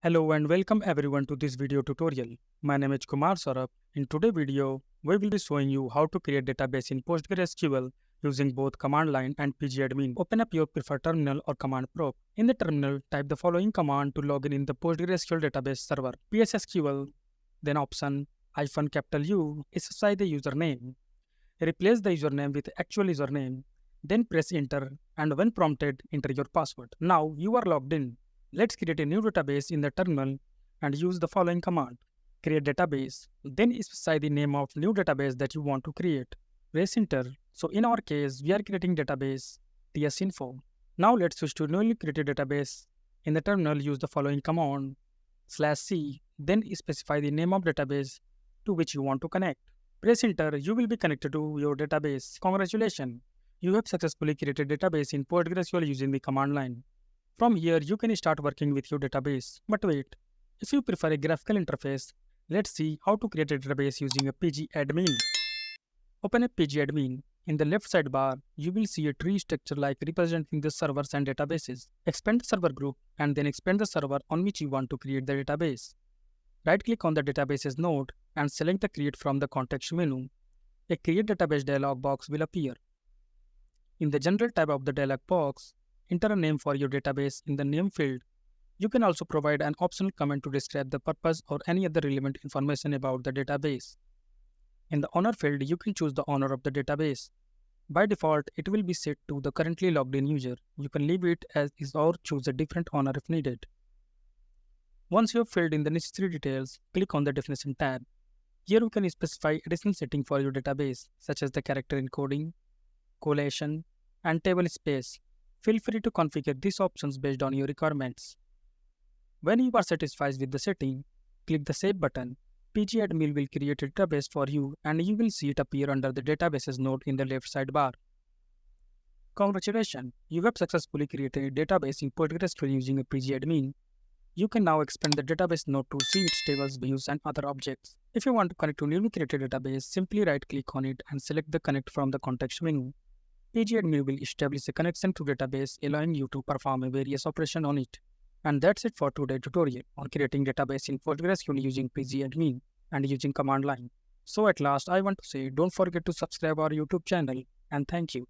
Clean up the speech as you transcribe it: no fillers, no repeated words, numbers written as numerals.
Hello and welcome everyone to this video tutorial. My name is Kumar Saurabh. In today's video, we will be showing you how to create database in PostgreSQL using both command line and pgAdmin. Open up your preferred terminal or command prompt. In the terminal, type the following command to log in the PostgreSQL database server. PSSQL, then option -U, specify the username. Replace the username with actual username. Then press enter and when prompted, enter your password. Now you are logged in. Let's create a new database in the terminal and use the following command. Create database, then specify the name of new database that you want to create. Press enter. So in our case, we are creating database tsinfo. Now let's switch to newly created database. In the terminal, use the following command /c, then specify the name of database to which you want to connect. Press enter, you will be connected to your database. Congratulations! You have successfully created database in PostgreSQL using the command line. From here, you can start working with your database. But wait, if you prefer a graphical interface, let's see how to create a database using a pgAdmin. Open a pgAdmin. In the left sidebar, you will see a tree structure like representing the servers and databases. Expand the server group and then expand the server on which you want to create the database. Right-click on the databases node and select the Create from the context menu. A Create Database dialog box will appear. In the General tab of the dialog box, enter a name for your database in the name field. You can also provide an optional comment to describe the purpose or any other relevant information about the database. In the owner field, you can choose the owner of the database. By default, it will be set to the currently logged in user. You can leave it as is or choose a different owner if needed. Once you have filled in the necessary details, click on the Definition tab. Here you can specify additional settings for your database, such as the character encoding, collation, and table space. Feel free to configure these options based on your requirements. When you are satisfied with the setting, click the Save button. pgAdmin will create a database for you and you will see it appear under the Databases node in the left sidebar. Congratulations! You have successfully created a database in PostgreSQL using a pgAdmin. You can now expand the database node to see its tables, views, and other objects. If you want to connect to a newly created database, simply right-click on it and select the Connect from the context menu. pgAdmin will establish a connection to database, allowing you to perform a various operations on it. And that's it for today's tutorial on creating database in PostgreSQL using pgAdmin and using command line. So at last, I want to say don't forget to subscribe our YouTube channel and thank you.